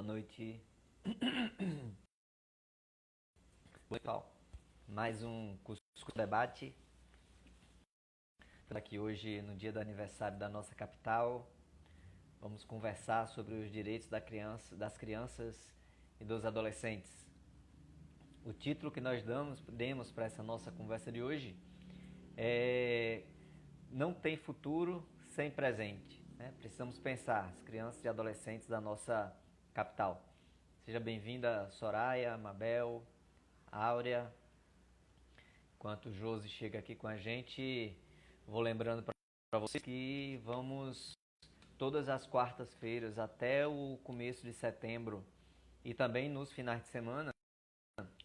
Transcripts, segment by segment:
noite. Pessoal, mais um Cuscuz Debate. Estamos aqui hoje no dia do aniversário da nossa capital. Vamos conversar sobre os direitos das crianças e dos adolescentes. O título que nós demos para essa nossa conversa de hoje é Não tem futuro sem presente. Precisamos pensar as crianças e adolescentes da nossa capital. Seja bem-vinda Soraya, Mabel, Áurea. Enquanto o Josi chega aqui com a gente, vou lembrando para vocês que vamos todas as quartas-feiras até o começo de setembro e também nos finais de semana,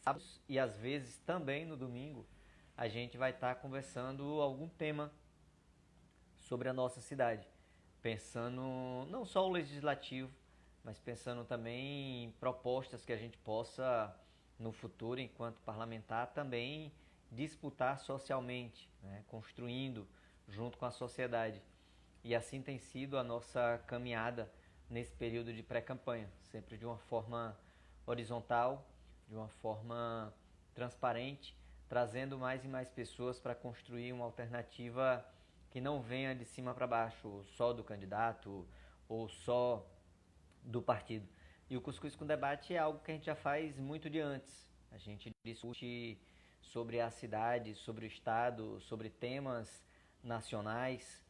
sábados e às vezes também no domingo, a gente vai estar conversando algum tema sobre a nossa cidade, pensando não só o legislativo, mas pensando também em propostas que a gente possa, no futuro, enquanto parlamentar, também disputar socialmente, construindo junto com a sociedade. E assim tem sido a nossa caminhada nesse período de pré-campanha, sempre de uma forma horizontal, de uma forma transparente, trazendo mais e mais pessoas para construir uma alternativa que não venha de cima para baixo, só do candidato ou só do partido. E o Cuscuz com Debate é algo que a gente já faz muito de antes. A gente discute sobre a cidade, sobre o estado, sobre temas nacionais.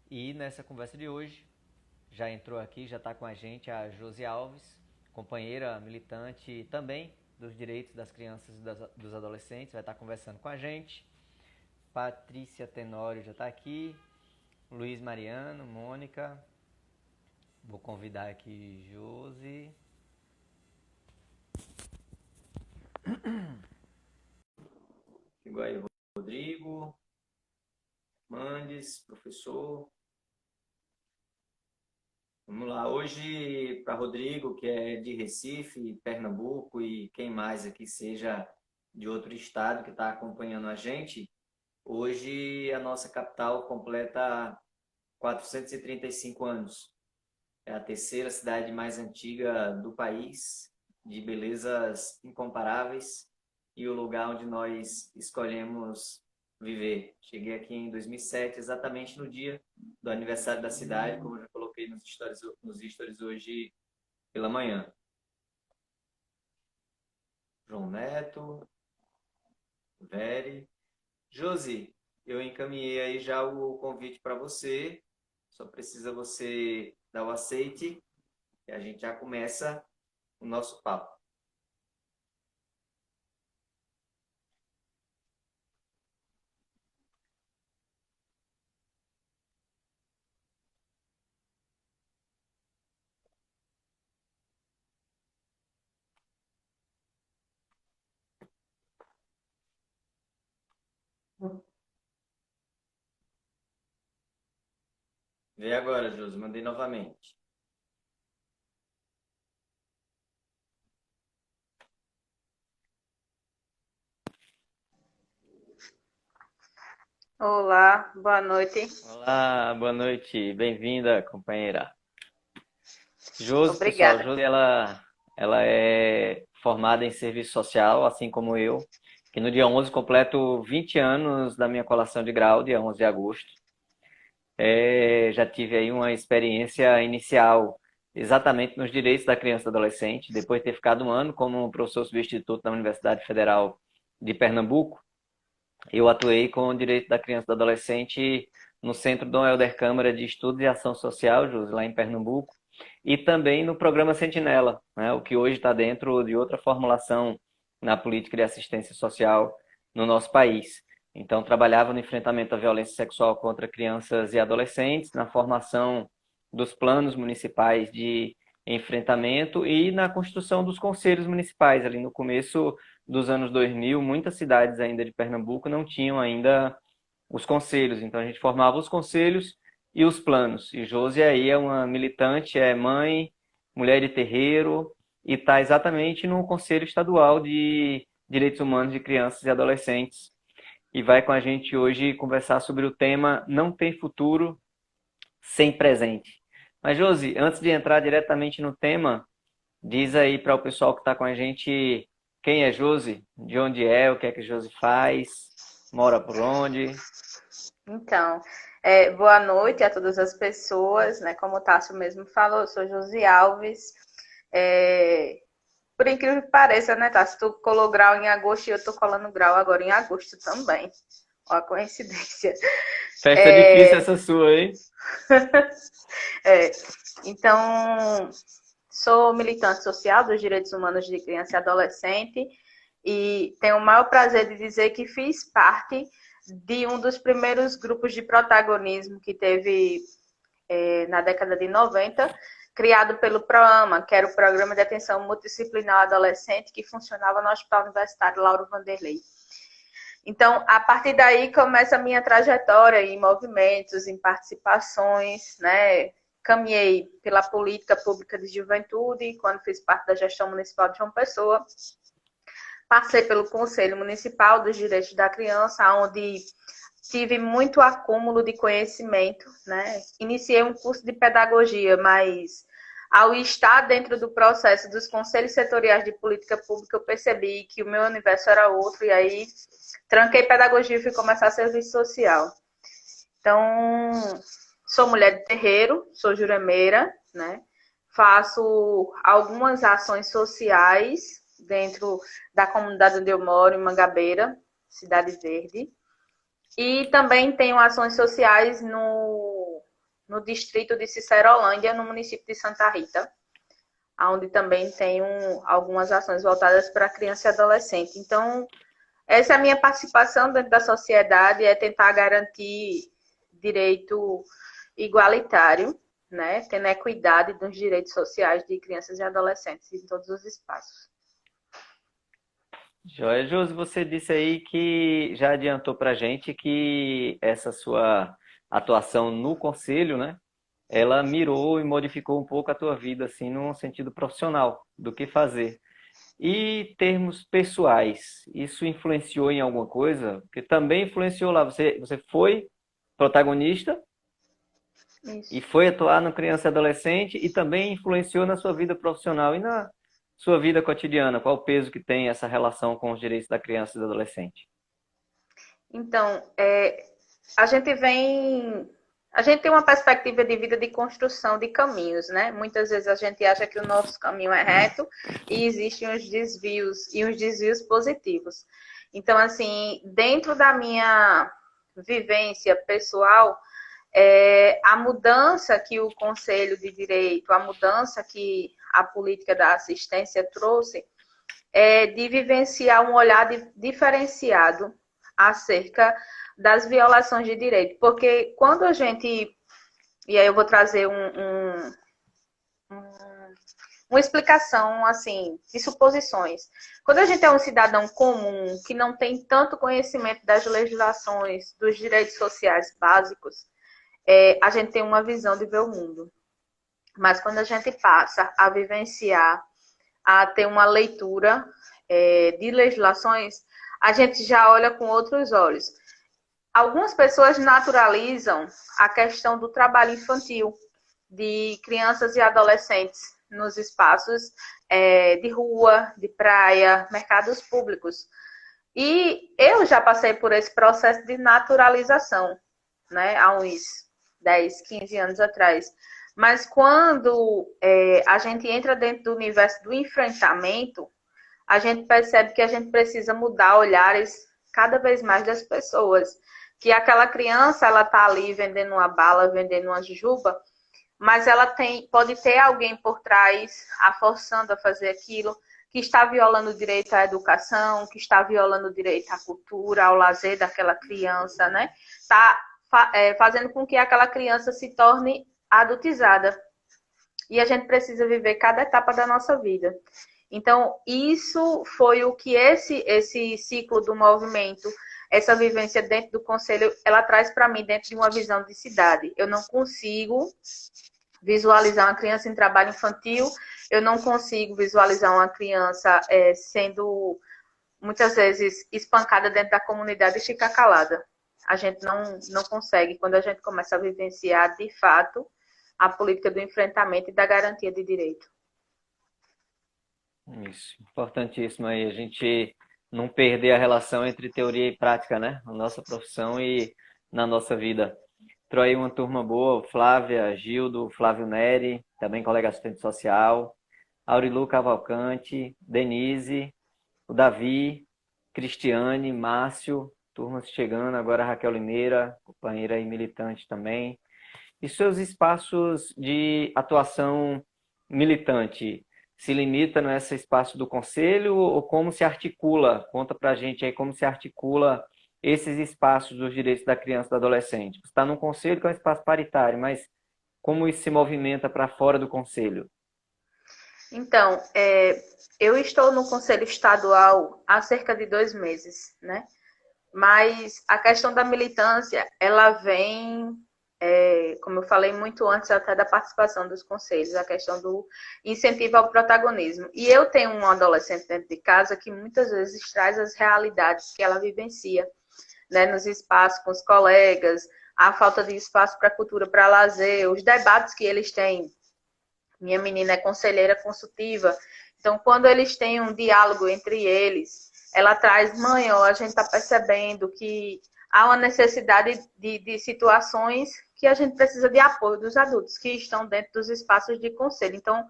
E nessa conversa de hoje, já entrou aqui, já está com a gente a Josi Alves, companheira militante também dos direitos das crianças e dos adolescentes, vai estar conversando com a gente. Patrícia Tenório já está aqui, Luiz Mariano, Mônica. Vou convidar aqui Josi. Chegou aí Rodrigo, Mandes, professor. Vamos lá, hoje para Rodrigo, que é de Recife, Pernambuco e quem mais aqui seja de outro estado que está acompanhando a gente, hoje a nossa capital completa 435 anos. É a terceira cidade mais antiga do país, de belezas incomparáveis e o lugar onde nós escolhemos viver. Cheguei aqui em 2007, exatamente no dia do aniversário da cidade, como eu já coloquei nos stories hoje pela manhã. João Neto, Veri. Josi, eu encaminhei aí já o convite para você, só precisa você dar o aceite e a gente já começa o nosso papo. Vê agora, Josi, mandei novamente. Olá, boa noite. Olá, boa noite, bem-vinda, companheira. Josi, Obrigada. pessoal, Josi, ela é formada em serviço social, assim como eu, que no dia 11 completo 20 anos da minha colação de grau, dia 11 de agosto. Já tive aí uma experiência inicial exatamente nos direitos da criança e do adolescente, depois de ter ficado um ano como professor substituto na Universidade Federal de Pernambuco. Eu atuei com o direito da criança e do adolescente no Centro Dom Helder Câmara de Estudos e Ação Social, Josi, lá em Pernambuco, e também no programa Sentinela, o que hoje está dentro de outra formulação na política de assistência social no nosso país. Então, trabalhava no enfrentamento à violência sexual contra crianças e adolescentes, na formação dos planos municipais de enfrentamento e na construção dos conselhos municipais. Ali no começo dos anos 2000, muitas cidades ainda de Pernambuco não tinham ainda os conselhos. Então, a gente formava os conselhos e os planos. E Josi aí é uma militante, é mãe, mulher de terreiro e está exatamente no Conselho Estadual de Direitos Humanos de Crianças e Adolescentes. E vai com a gente hoje conversar sobre o tema Não tem futuro sem presente. Mas, Josi, antes de entrar diretamente no tema, Diz aí para o pessoal que está com a gente quem é Josi, de onde é, o que é que Josi faz, mora por onde. Então, boa noite a todas as pessoas, né? Como o Tássio mesmo falou, eu sou Josi Alves. É, por incrível que pareça, né, Tássio? Tu colou grau em agosto e eu tô colando grau agora em agosto também. Ó a coincidência. Festa difícil É, essa sua, hein? é, então, sou militante social dos direitos humanos de criança e adolescente e tenho o maior prazer de dizer que fiz parte de um dos primeiros grupos de protagonismo que teve na década de 90, criado pelo PROAMA, que era o Programa de Atenção Multidisciplinar Adolescente, que funcionava no Hospital Universitário Lauro Vanderlei. Então, a partir daí começa a minha trajetória em movimentos, em participações, né? Caminhei pela política pública de juventude, quando fiz parte da gestão municipal de João Pessoa. Passei pelo Conselho Municipal dos Direitos da Criança, onde tive muito acúmulo de conhecimento, né? Iniciei um curso de pedagogia, mas ao estar dentro do processo dos conselhos setoriais de política pública, eu percebi que o meu universo era outro, e aí tranquei pedagogia e fui começar serviço social. Então, sou mulher de terreiro, sou juremeira, né? Faço algumas ações sociais dentro da comunidade onde eu moro, em Mangabeira, Cidade Verde. E também tenho ações sociais no distrito de Cicerolândia, no município de Santa Rita, onde também tenho algumas ações voltadas para criança e adolescente. Então, essa é a minha participação dentro da sociedade, é tentar garantir direito igualitário, né? Tendo equidade dos direitos sociais de crianças e adolescentes em todos os espaços. Joia, Josi, você disse aí que já adiantou para a gente que essa sua atuação no conselho, né? Ela mirou e modificou um pouco a tua vida, assim, no sentido profissional, do que fazer. E termos pessoais, isso influenciou em alguma coisa? Porque também influenciou lá. Você foi protagonista e Isso. foi atuar no criança e adolescente e também influenciou na sua vida profissional e na sua vida cotidiana. Qual o peso que tem essa relação com os direitos da criança e do adolescente? Então, a gente vem. A gente tem uma perspectiva de vida de construção de caminhos, né? Muitas vezes a gente acha que o nosso caminho é reto e existem os desvios e os desvios positivos. Então, assim, dentro da minha vivência pessoal, a mudança que o Conselho de Direito, a mudança que a política da assistência trouxe, é de vivenciar um olhar diferenciado acerca das violações de direito. Porque quando a gente. E aí eu vou trazer uma explicação assim de suposições. Quando a gente é um cidadão comum que não tem tanto conhecimento das legislações, dos direitos sociais básicos, a gente tem uma visão de ver o mundo. Mas quando a gente passa a vivenciar, a ter uma leitura de legislações, a gente já olha com outros olhos. Algumas pessoas naturalizam a questão do trabalho infantil de crianças e adolescentes nos espaços de rua, de praia, mercados públicos. E eu já passei por esse processo de naturalização, né, há uns 10, 15 anos atrás. Mas quando a gente entra dentro do universo do enfrentamento, a gente percebe que a gente precisa mudar olhares cada vez mais das pessoas. Que aquela criança, ela tá ali vendendo uma bala, vendendo uma jujuba, mas ela pode ter alguém por trás a forçando a fazer aquilo, que está violando o direito à educação, que está violando o direito à cultura, ao lazer daquela criança, né? Está fazendo com que aquela criança se torne adultizada. E a gente precisa viver cada etapa da nossa vida. Então, isso foi o que esse ciclo do movimento, essa vivência dentro do conselho, ela traz para mim dentro de uma visão de cidade. Eu não consigo visualizar uma criança em trabalho infantil, eu não consigo visualizar uma criança sendo muitas vezes espancada dentro da comunidade e ficar calada. A gente não consegue quando a gente começa a vivenciar de fato a política do enfrentamento e da garantia de direito. Isso, importantíssimo aí, a gente não perder a relação entre teoria e prática, né? Na nossa profissão e na nossa vida. Entrou aí uma turma boa, Flávia, Gildo, Flávio Neri, também colega assistente social, Aurilu Cavalcante, Denise, o Davi, Cristiane, Márcio, turmas chegando, agora a Raquel Limeira, companheira e militante também. E seus espaços de atuação militante se limita nesse espaço do conselho ou como se articula? Conta pra gente aí como se articula esses espaços dos direitos da criança e do adolescente. Você está num conselho que é um espaço paritário, mas como isso se movimenta para fora do conselho? Então, eu estou no Conselho Estadual há cerca de 2 meses, né? Mas a questão da militância, ela vem, como eu falei muito antes até da participação dos conselhos, a questão do incentivo ao protagonismo. E eu tenho um adolescente dentro de casa que muitas vezes traz as realidades que ela vivencia, né, nos espaços com os colegas, a falta de espaço para cultura, para lazer, os debates que eles têm. Minha menina é conselheira consultiva, então quando eles têm um diálogo entre eles, ela traz, mãe, ó, a gente está percebendo que há uma necessidade de situações que a gente precisa de apoio dos adultos que estão dentro dos espaços de conselho. Então,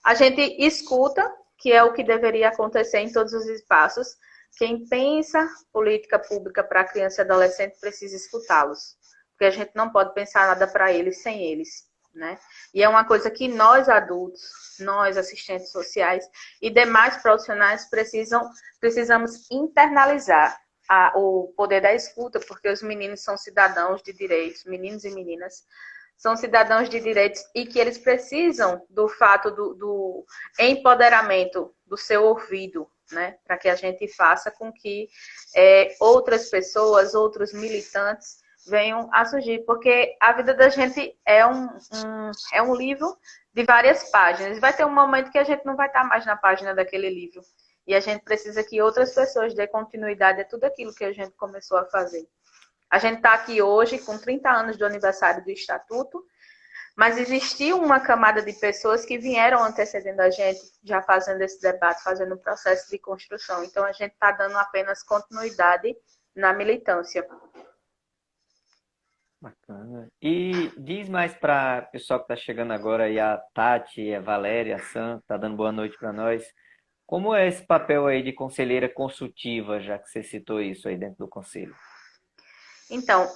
a gente escuta, que é o que deveria acontecer em todos os espaços. Quem pensa política pública para criança e adolescente precisa escutá-los, porque a gente não pode pensar nada para eles sem eles, né? E é uma coisa que nós adultos, nós assistentes sociais e demais profissionais precisamos internalizar o poder da escuta, porque os meninos são cidadãos de direitos, meninos e meninas são cidadãos de direitos e que eles precisam do fato do empoderamento do seu ouvido, né? Para que a gente faça com que outras pessoas, outros militantes venham a surgir, porque a vida da gente é um livro de várias páginas. Vai ter um momento que a gente não vai estar mais na página daquele livro. E a gente precisa que outras pessoas dêem continuidade a tudo aquilo que a gente começou a fazer. A gente está aqui hoje com 30 anos do aniversário do Estatuto, mas existiu uma camada de pessoas que vieram antecedendo a gente, já fazendo esse debate, fazendo o processo de construção. Então, a gente está dando apenas continuidade na militância. Bacana. E diz mais para o pessoal que está chegando agora aí, a Tati, a Valéria, a Sam, está dando boa noite para nós. Como é esse papel aí de conselheira consultiva, já que você citou isso aí dentro do conselho? Então,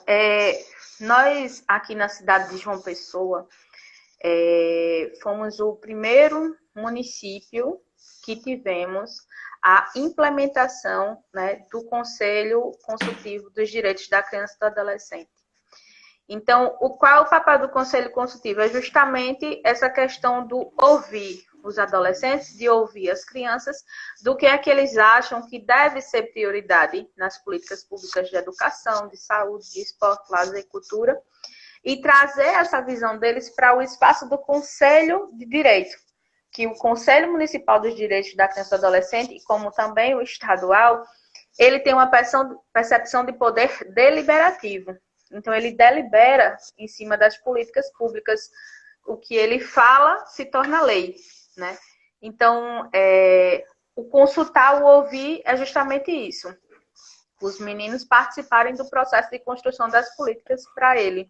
nós aqui na cidade de João Pessoa fomos o primeiro município que tivemos a implementação, né, do Conselho Consultivo dos Direitos da Criança e do Adolescente. Então, qual é o papel do Conselho Consultivo? É justamente essa questão do ouvir os adolescentes, de ouvir as crianças, do que é que eles acham que deve ser prioridade nas políticas públicas de educação, de saúde, de esporte, lazer e cultura, e trazer essa visão deles para o espaço do Conselho de Direito, que o Conselho Municipal dos Direitos da Criança e do Adolescente, como também o estadual, ele tem uma percepção de poder deliberativo. Então, ele delibera em cima das políticas públicas. O que ele fala se torna lei, né? Então, o consultar, o ouvir é justamente isso. Os meninos participarem do processo de construção das políticas para ele.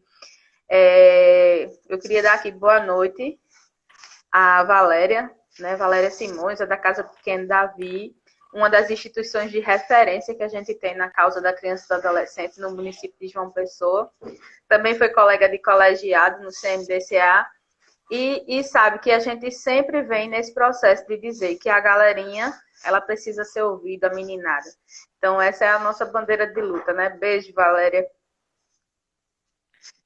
Eu queria dar aqui boa noite à Valéria, né? Valéria Simões, é da Casa Pequena Davi, uma das instituições de referência que a gente tem na causa da criança e do adolescente no município de João Pessoa. Também foi colega de colegiado no CMDCA e sabe que a gente sempre vem nesse processo de dizer que a galerinha, ela precisa ser ouvida, a meninada. Então, essa é a nossa bandeira de luta, né? Beijo, Valéria.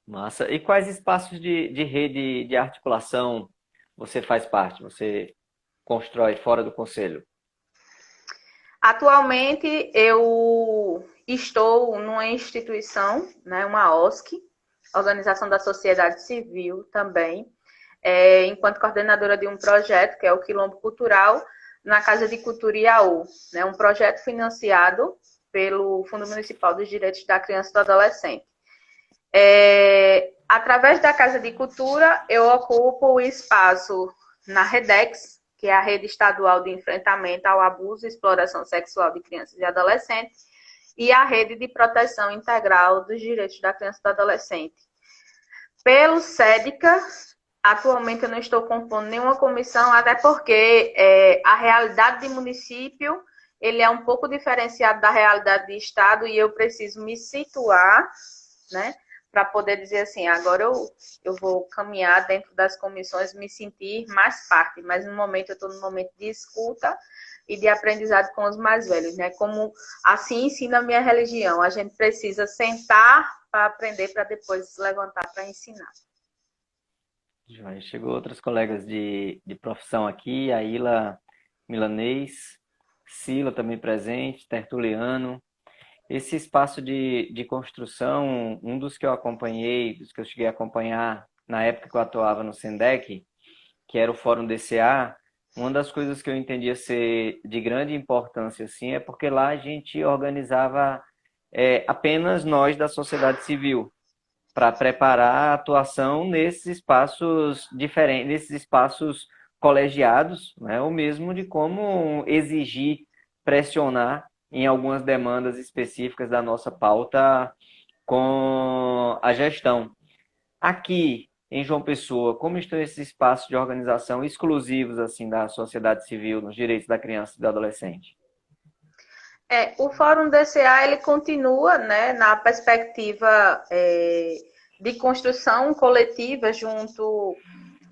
Massa. E quais espaços de rede de articulação você faz parte? Você constrói fora do conselho? Atualmente, eu estou numa instituição, né, uma OSC, Organização da Sociedade Civil também, enquanto coordenadora de um projeto, que é o Quilombo Cultural, na Casa de Cultura Iaú, né, um projeto financiado pelo Fundo Municipal dos Direitos da Criança e do Adolescente. Através da Casa de Cultura, eu ocupo o espaço na Redex, que é a Rede Estadual de Enfrentamento ao Abuso e Exploração Sexual de Crianças e Adolescentes, e a Rede de Proteção Integral dos Direitos da Criança e do Adolescente. Pelo SEDICA, atualmente eu não estou compondo nenhuma comissão, até porque a realidade de município ele é um pouco diferenciado da realidade de estado e eu preciso me situar, né, para poder dizer assim, agora eu vou caminhar dentro das comissões, me sentir mais parte, mas no momento eu estou no momento de escuta e de aprendizado com os mais velhos, né? Como assim ensina a minha religião, a gente precisa sentar para aprender, para depois se levantar para ensinar. Já chegou outros colegas de profissão aqui, a Ila Milanês, Sila também presente, Tertuliano. Esse espaço de construção, um dos que eu acompanhei, dos que eu cheguei a acompanhar na época que eu atuava no SENDEC, que era o Fórum DCA, uma das coisas que eu entendia ser de grande importância assim, é porque lá a gente organizava apenas nós da sociedade civil, para preparar a atuação nesses espaços diferentes, nesses espaços colegiados, né? Ou mesmo de como exigir, pressionar em algumas demandas específicas da nossa pauta com a gestão. Aqui em João Pessoa, como estão esses espaços de organização exclusivos assim da sociedade civil nos direitos da criança e do adolescente? O Fórum DCA ele continua, né, na perspectiva de construção coletiva junto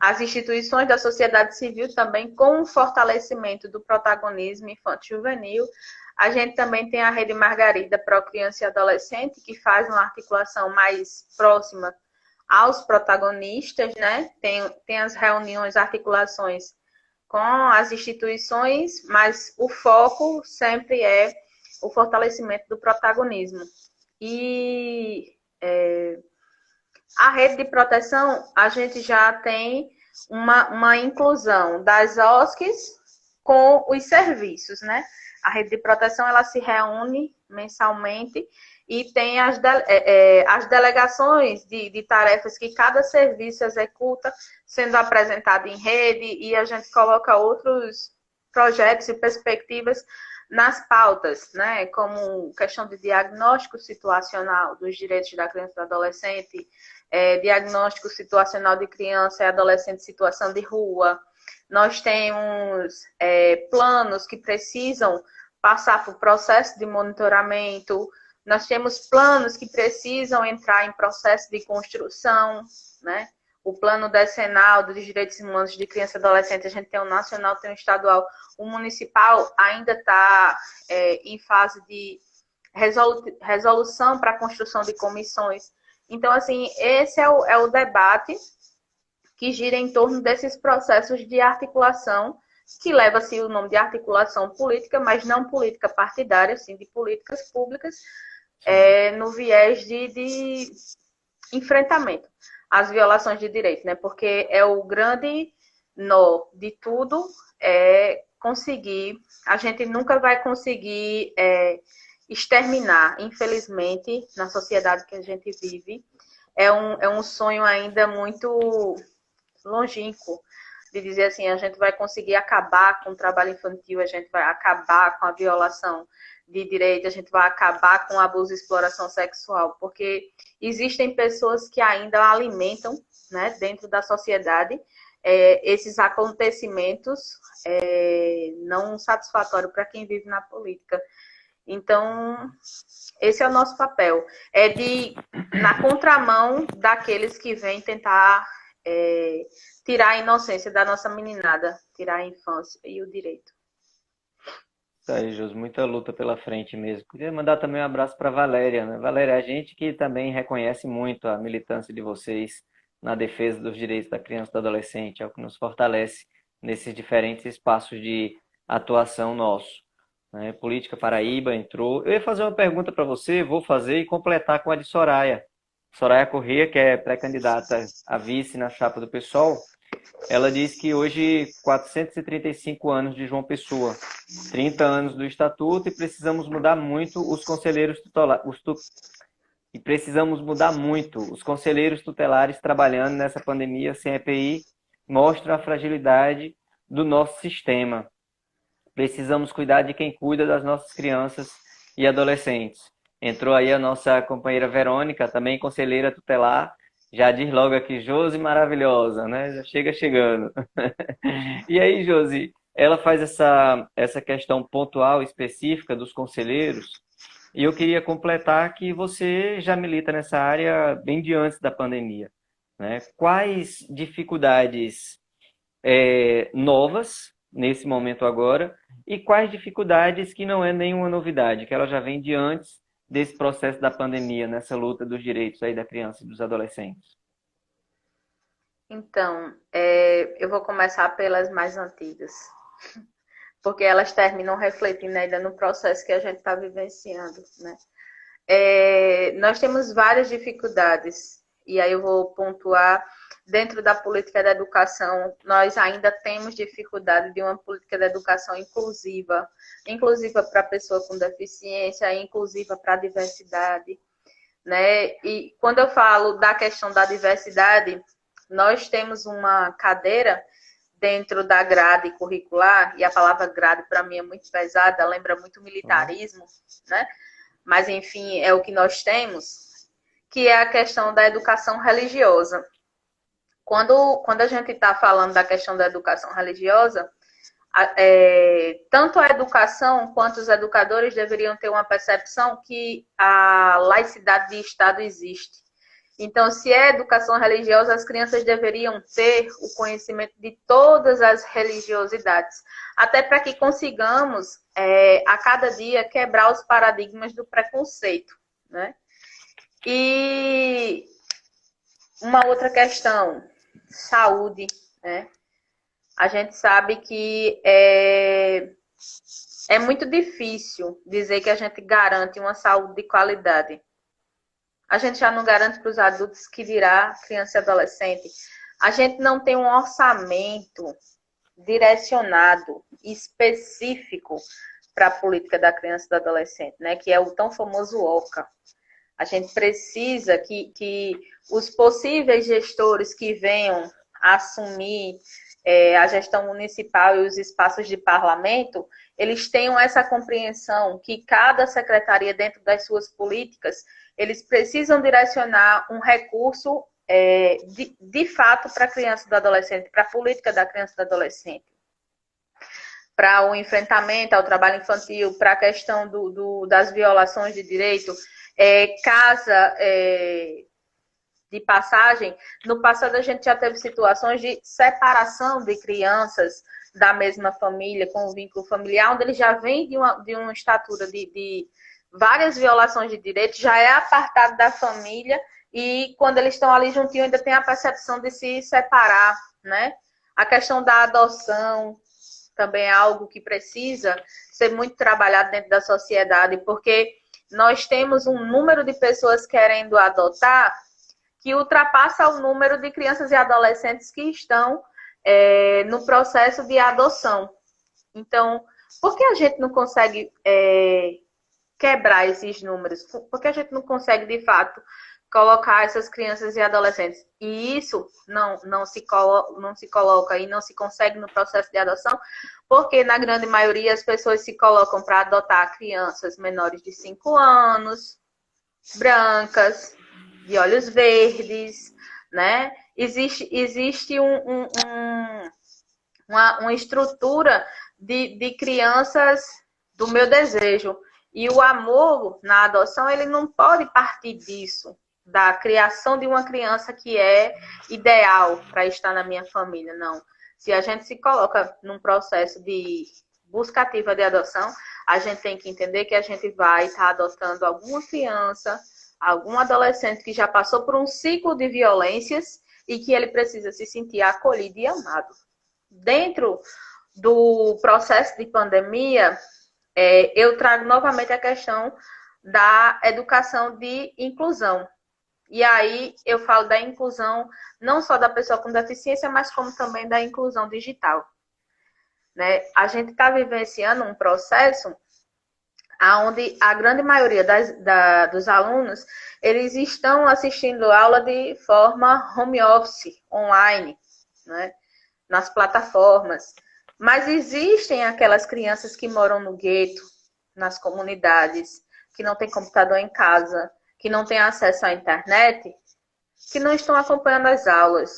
às instituições da sociedade civil, também com o fortalecimento do protagonismo infanto-juvenil. A gente também tem a Rede Margarida Pro Criança e Adolescente, que faz uma articulação mais próxima aos protagonistas, né? Tem as reuniões, articulações com as instituições, mas o foco sempre é o fortalecimento do protagonismo. E a rede de proteção, a gente já tem uma inclusão das OSCs com os serviços, né? A rede de proteção, ela se reúne mensalmente e tem as delegações de tarefas que cada serviço executa, sendo apresentado em rede, e a gente coloca outros projetos e perspectivas nas pautas, né, como questão de diagnóstico situacional dos direitos da criança e do adolescente, diagnóstico situacional de criança e adolescente em situação de rua. Nós temos planos que precisam passar por processo de monitoramento, nós temos planos que precisam entrar em processo de construção, né? O plano decenal dos direitos humanos de criança e adolescente, a gente tem o nacional, tem o estadual, o municipal ainda está em fase de resolução para a construção de comissões. Então, assim, esse é o debate que gira em torno desses processos de articulação, que leva-se o nome de articulação política, mas não política partidária, assim, de políticas públicas, no viés de enfrentamento às violações de direitos, né? Porque é o grande nó de tudo, conseguir, a gente nunca vai conseguir exterminar, infelizmente, na sociedade que a gente vive, é um sonho ainda muito longínquo, de dizer assim, a gente vai conseguir acabar com o trabalho infantil, a gente vai acabar com a violação de direito, a gente vai acabar com o abuso e exploração sexual, porque existem pessoas que ainda alimentam, né, dentro da sociedade, esses acontecimentos não satisfatórios para quem vive na política. Então, esse é o nosso papel, na contramão daqueles que vêm tentar tirar a inocência da nossa meninada, tirar a infância e o direito. Isso aí, Jus, muita luta pela frente mesmo. Queria mandar também um abraço para a Valéria, né? Valéria, a gente que também reconhece muito a militância de vocês na defesa dos direitos da criança e do adolescente, é o que nos fortalece nesses diferentes espaços de atuação nosso. Né? Política Paraíba entrou. Eu ia fazer uma pergunta para você, vou fazer e completar com a de Soraya. Soraya Corrêa, que é pré-candidata a vice na chapa do PSOL, ela diz que hoje 435 anos de João Pessoa, 30 anos do Estatuto, e precisamos mudar muito os conselheiros tutelares trabalhando nessa pandemia sem EPI, mostra a fragilidade do nosso sistema. Precisamos cuidar de quem cuida das nossas crianças e adolescentes. Entrou aí a nossa companheira Verônica, também conselheira tutelar. Já diz logo aqui, Josi maravilhosa, né? Já chega chegando. E aí, Josi, ela faz essa questão pontual, específica dos conselheiros. E eu queria completar que você já milita nessa área bem de antes da pandemia, né? Quais dificuldades novas nesse momento agora e quais dificuldades que não é nenhuma novidade, que ela já vem de antes desse processo da pandemia, nessa luta dos direitos aí da criança e dos adolescentes? Então, eu vou começar pelas mais antigas, porque elas terminam refletindo ainda no processo que a gente está vivenciando, né? Nós temos várias dificuldades, e aí eu vou pontuar. Dentro da política da educação, nós ainda temos dificuldade de uma política da educação inclusiva, inclusiva para a pessoa com deficiência, inclusiva para a diversidade, né? E quando eu falo da questão da diversidade, nós temos uma cadeira dentro da grade curricular, e a palavra grade para mim é muito pesada, lembra muito militarismo, né? Mas enfim, é o que nós temos, que é a questão da educação religiosa. Quando a gente está falando da questão da educação religiosa, tanto a educação quanto os educadores deveriam ter uma percepção que a laicidade de Estado existe. Então, se é educação religiosa, as crianças deveriam ter o conhecimento de todas as religiosidades, até para que consigamos, a cada dia, quebrar os paradigmas do preconceito, né? E uma outra questão, saúde, né? A gente sabe que é muito difícil dizer que a gente garante uma saúde de qualidade. A gente já não garante para os adultos, que dirá criança e adolescente. A gente não tem um orçamento direcionado, específico para a política da criança e do adolescente, né? Que é o tão famoso OCA. A gente precisa que os possíveis gestores que venham assumir a gestão municipal e os espaços de parlamento, eles tenham essa compreensão que cada secretaria, dentro das suas políticas, eles precisam direcionar um recurso de fato para a criança e do adolescente, para a política da criança e do adolescente, para o enfrentamento ao trabalho infantil, para a questão das violações de direito. Casa de passagem, no passado a gente já teve situações de separação de crianças da mesma família, com o vínculo familiar, onde ele já vem de uma estatura de várias violações de direitos, já é apartado da família, e quando eles estão ali juntinho ainda tem a percepção de se separar, né? A questão da adoção também é algo que precisa ser muito trabalhado dentro da sociedade, porque nós temos um número de pessoas querendo adotar que ultrapassa o número de crianças e adolescentes que estão no processo de adoção. Então, por que a gente não consegue quebrar esses números? Por que a gente não consegue, de fato, colocar essas crianças e adolescentes? E isso não se coloca e não se consegue no processo de adoção, porque na grande maioria as pessoas se colocam para adotar crianças menores de 5 anos, brancas, de olhos verdes, né? Existe uma estrutura de crianças do meu desejo. E o amor na adoção, ele não pode partir disso, da criação de uma criança que é ideal para estar na minha família, não. Se a gente se coloca num processo de busca ativa de adoção, a gente tem que entender que a gente vai estar adotando alguma criança, algum adolescente que já passou por um ciclo de violências e que ele precisa se sentir acolhido e amado. Dentro do processo de pandemia, eu trago novamente a questão da educação de inclusão. E aí eu falo da inclusão não só da pessoa com deficiência, mas como também da inclusão digital, né? A gente está vivenciando um processo onde a grande maioria dos alunos, eles estão assistindo aula de forma home office, online, né? Nas plataformas. Mas existem aquelas crianças que moram no gueto, nas comunidades, que não têm computador em casa, que não têm acesso à internet, que não estão acompanhando as aulas.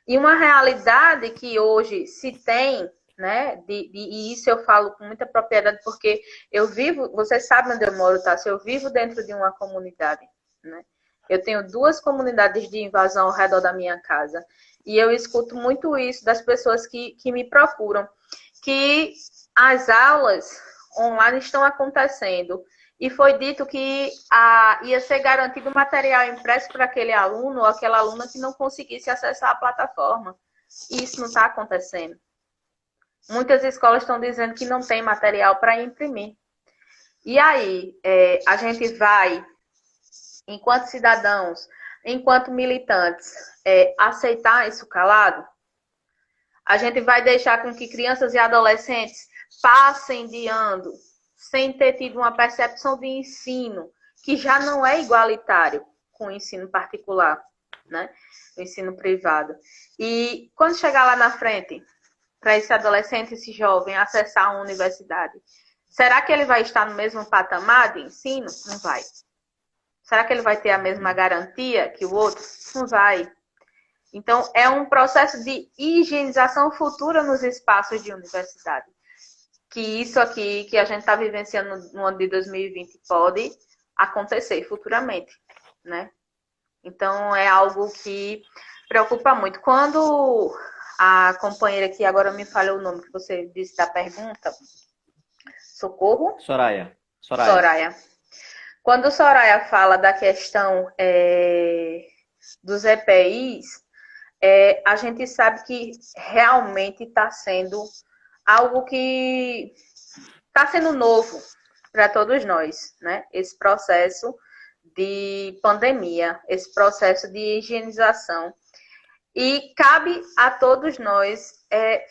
E uma realidade que hoje se tem, né? E isso eu falo com muita propriedade, porque eu vivo, você sabe onde eu moro, tá? Eu vivo dentro de uma comunidade, né? Eu tenho 2 comunidades de invasão ao redor da minha casa. E eu escuto muito isso das pessoas que me procuram, que as aulas online estão acontecendo. E foi dito que ia ser garantido material impresso para aquele aluno ou aquela aluna que não conseguisse acessar a plataforma. E isso não está acontecendo. Muitas escolas estão dizendo que não tem material para imprimir. E aí, a gente vai, enquanto cidadãos, enquanto militantes, aceitar isso calado? A gente vai deixar com que crianças e adolescentes passem de ano sem ter tido uma percepção de ensino que já não é igualitário com o ensino particular, né? O ensino privado. E quando chegar lá na frente, para esse adolescente, esse jovem acessar a universidade, será que ele vai estar no mesmo patamar de ensino? Não vai. Será que ele vai ter a mesma garantia que o outro? Não vai. Então, é um processo de higienização futura nos espaços de universidade. Que isso aqui que a gente está vivenciando no ano de 2020 pode acontecer futuramente, né? Então, é algo que preocupa muito. Quando a companheira que agora me falou o nome que você disse da pergunta, Socorro? Soraya. Quando Soraya fala da questão dos EPIs, a gente sabe que realmente está sendo algo que está sendo novo para todos nós, né? Esse processo de pandemia, esse processo de higienização. E cabe a todos nós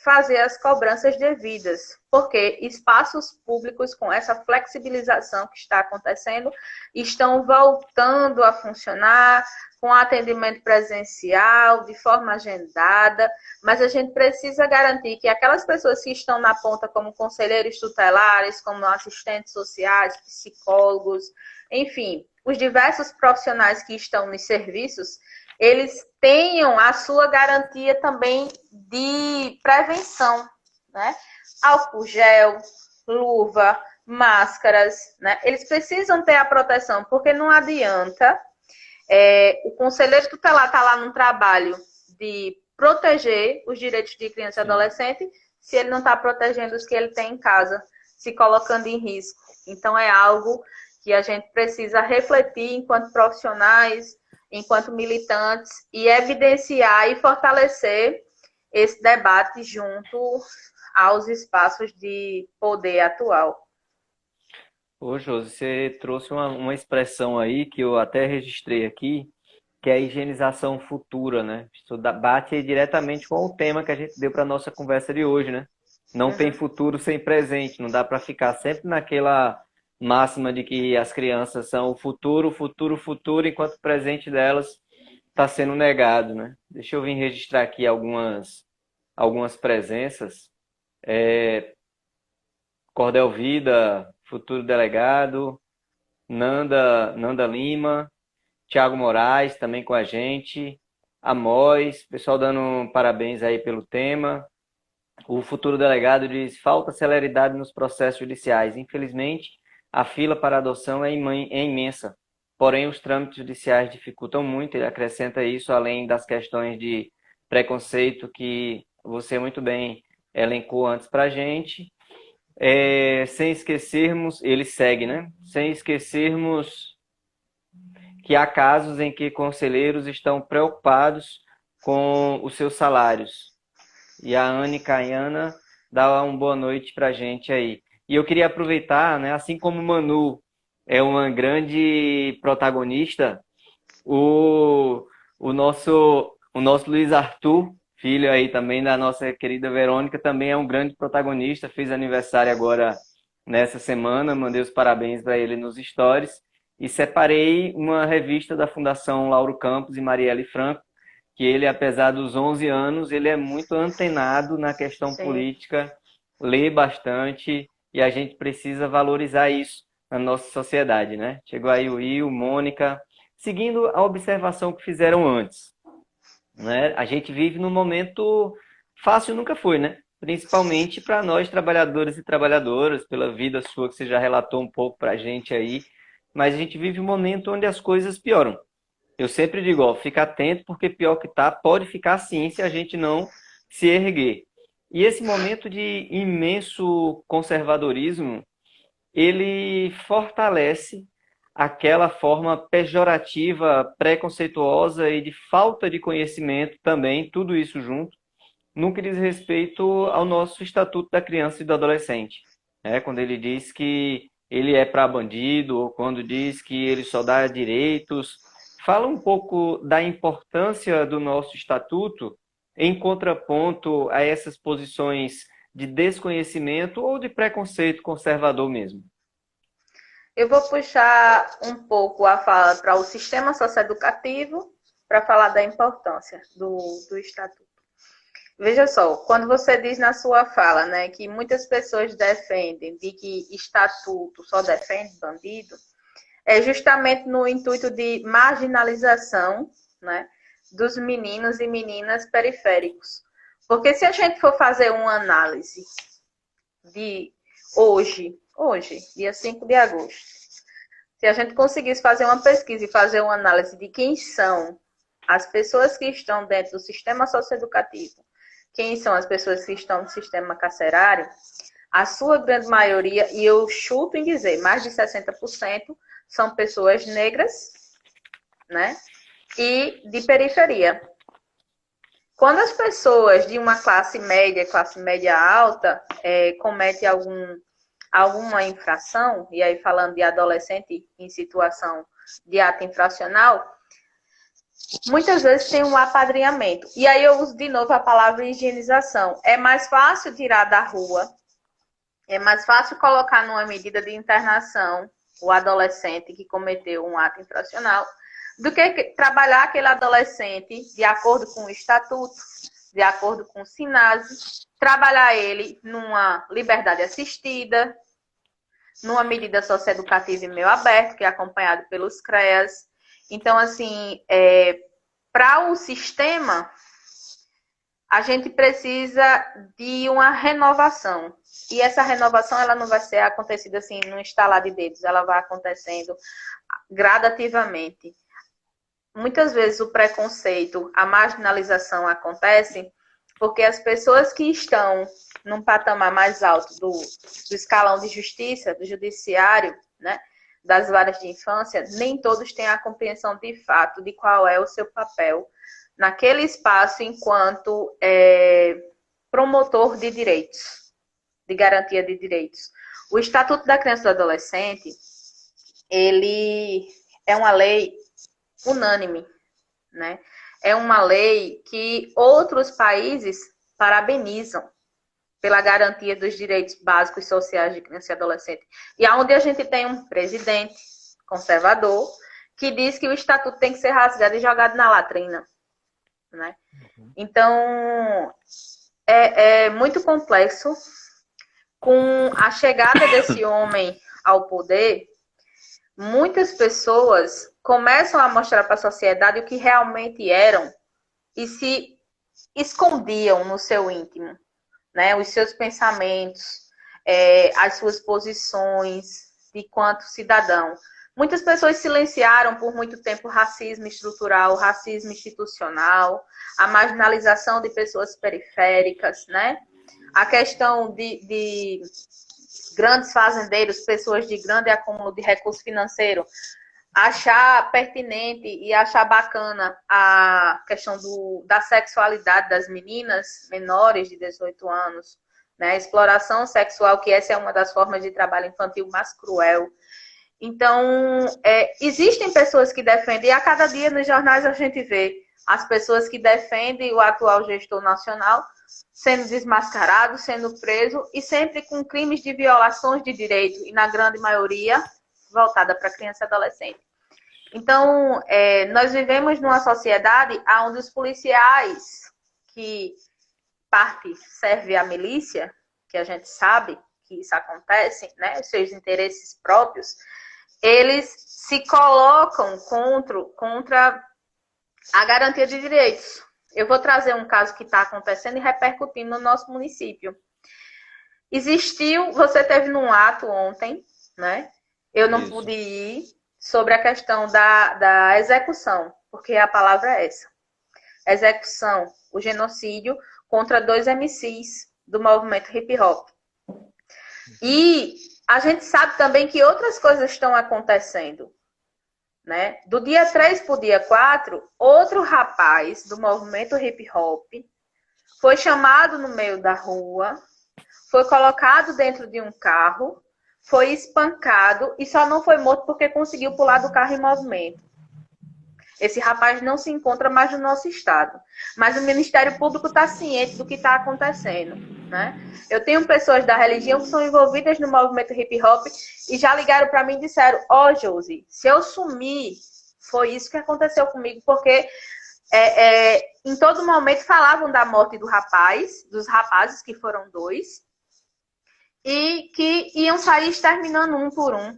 fazer as cobranças devidas, porque espaços públicos com essa flexibilização que está acontecendo estão voltando a funcionar com atendimento presencial, de forma agendada, mas a gente precisa garantir que aquelas pessoas que estão na ponta como conselheiros tutelares, como assistentes sociais, psicólogos, enfim, os diversos profissionais que estão nos serviços, eles tenham a sua garantia também de prevenção, né? Álcool gel, luva, máscaras, né? Eles precisam ter a proteção, porque não adianta o conselheiro tutelar estar lá no trabalho de proteger os direitos de criança e adolescente se ele não está protegendo os que ele tem em casa, se colocando em risco. Então, é algo que a gente precisa refletir enquanto profissionais, enquanto militantes, e evidenciar e fortalecer esse debate junto aos espaços de poder atual. Ô, Josi, você trouxe uma expressão aí que eu até registrei aqui, que é a higienização futura, né? Isso bate diretamente com o tema que a gente deu para a nossa conversa de hoje, né? Não tem futuro sem presente, não dá para ficar sempre naquela máxima de que as crianças são o futuro, enquanto o presente delas está sendo negado, né? Deixa eu vir registrar aqui algumas presenças. Cordel Vida, futuro delegado, Nanda Lima, Tiago Moraes também com a gente, Amós, pessoal dando parabéns aí pelo tema. O futuro delegado diz: falta celeridade nos processos judiciais. Infelizmente, a fila para adoção é imensa, porém os trâmites judiciais dificultam muito. Ele acrescenta isso, além das questões de preconceito que você muito bem elencou antes para a gente. Sem esquecermos, ele segue, né? Sem esquecermos que há casos em que conselheiros estão preocupados com os seus salários. E a Anne Caiana dá uma boa noite para a gente aí. E eu queria aproveitar, né? Assim como o Manu é uma grande protagonista, o nosso Luiz Arthur, filho aí também da nossa querida Verônica, também é um grande protagonista, fez aniversário agora nessa semana, mandei os parabéns para ele nos stories, e separei uma revista da Fundação Lauro Campos e Marielle Franco, que ele, apesar dos 11 anos, ele é muito antenado na questão Sim. política, lê bastante e a gente precisa valorizar isso na nossa sociedade, né? Chegou aí o Will, Mônica, seguindo a observação que fizeram antes, né? A gente vive num momento fácil, nunca foi, né? Principalmente para nós, trabalhadores e trabalhadoras, pela vida sua que você já relatou um pouco para a gente aí, mas a gente vive um momento onde as coisas pioram. Eu sempre digo, ó, fica atento, porque pior que tá, pode ficar assim se a gente não se erguer. E esse momento de imenso conservadorismo, ele fortalece aquela forma pejorativa, preconceituosa e de falta de conhecimento também, tudo isso junto, no que diz respeito ao nosso Estatuto da Criança e do Adolescente. Quando ele diz que ele é para bandido, ou quando diz que ele só dá direitos. Fala um pouco da importância do nosso Estatuto em contraponto a essas posições de desconhecimento ou de preconceito conservador mesmo. Eu vou puxar um pouco a fala para o sistema socioeducativo para falar da importância do Estatuto. Veja só, quando você diz na sua fala, né, que muitas pessoas defendem de que Estatuto só defende bandido, é justamente no intuito de marginalização, né, dos meninos e meninas periféricos. Porque se a gente for fazer uma análise de hoje, dia 5 de agosto, se a gente conseguisse fazer uma pesquisa e fazer uma análise de quem são as pessoas que estão dentro do sistema socioeducativo, quem são as pessoas que estão no sistema carcerário, a sua grande maioria, e eu chuto em dizer, mais de 60%, são pessoas negras, né? E de periferia. Quando as pessoas de uma classe média alta, cometem alguma infração, e aí falando de adolescente em situação de ato infracional, muitas vezes tem um apadrinhamento. E aí eu uso de novo a palavra higienização. É mais fácil tirar da rua, é mais fácil colocar numa medida de internação o adolescente que cometeu um ato infracional, do que trabalhar aquele adolescente de acordo com o estatuto, de acordo com o SINASE, trabalhar ele numa liberdade assistida, numa medida socioeducativa em meio aberto, que é acompanhado pelos CREAS. Então, assim, para o sistema, a gente precisa de uma renovação. E essa renovação, ela não vai ser acontecida assim, num estalar de dedos, ela vai acontecendo gradativamente. Muitas vezes o preconceito, a marginalização acontece porque as pessoas que estão num patamar mais alto do escalão de justiça, do judiciário, né, das varas de infância, nem todos têm a compreensão de fato de qual é o seu papel naquele espaço enquanto promotor de direitos, de garantia de direitos. O Estatuto da Criança e do Adolescente, ele é uma lei unânime, né? É uma lei que outros países parabenizam pela garantia dos direitos básicos e sociais de criança e adolescente. E aonde a gente tem um presidente conservador que diz que o estatuto tem que ser rasgado e jogado na latrina, né? Então, é muito complexo. Com a chegada desse homem ao poder, muitas pessoas começam a mostrar para a sociedade o que realmente eram e se escondiam no seu íntimo, né? Os seus pensamentos, as suas posições de quanto cidadão. Muitas pessoas silenciaram por muito tempo o racismo estrutural, o racismo institucional, a marginalização de pessoas periféricas, né? A questão de grandes fazendeiros, pessoas de grande acúmulo de recurso financeiro, achar pertinente e achar bacana a questão da sexualidade das meninas menores de 18 anos, né? Exploração sexual, que essa é uma das formas de trabalho infantil mais cruel. Então, existem pessoas que defendem, e a cada dia nos jornais a gente vê as pessoas que defendem o atual gestor nacional sendo desmascarado, sendo preso, e sempre com crimes de violações de direito, e na grande maioria voltada para criança e adolescente. Então, nós vivemos numa sociedade onde os policiais, que parte serve à milícia, que a gente sabe que isso acontece, né, os seus interesses próprios, eles se colocam contra a garantia de direitos. Eu vou trazer um caso que está acontecendo e repercutindo no nosso município. Você teve num ato ontem, né? Eu não Isso. pude ir, sobre a questão da execução, porque a palavra é essa. Execução, o genocídio contra 2 MCs do movimento hip hop. E a gente sabe também que outras coisas estão acontecendo. Né? Do dia 3 para o dia 4, outro rapaz do movimento hip hop foi chamado no meio da rua, foi colocado dentro de um carro, foi espancado e só não foi morto porque conseguiu pular do carro em movimento. Esse rapaz não se encontra mais no nosso estado. Mas o Ministério Público está ciente do que está acontecendo. Né? Eu tenho pessoas da religião que são envolvidas no movimento hip hop e já ligaram para mim e disseram: ó, Josi, se eu sumir, foi isso que aconteceu comigo, porque em todo momento falavam da morte do rapaz, dos rapazes, que foram 2, e que iam sair exterminando um por um.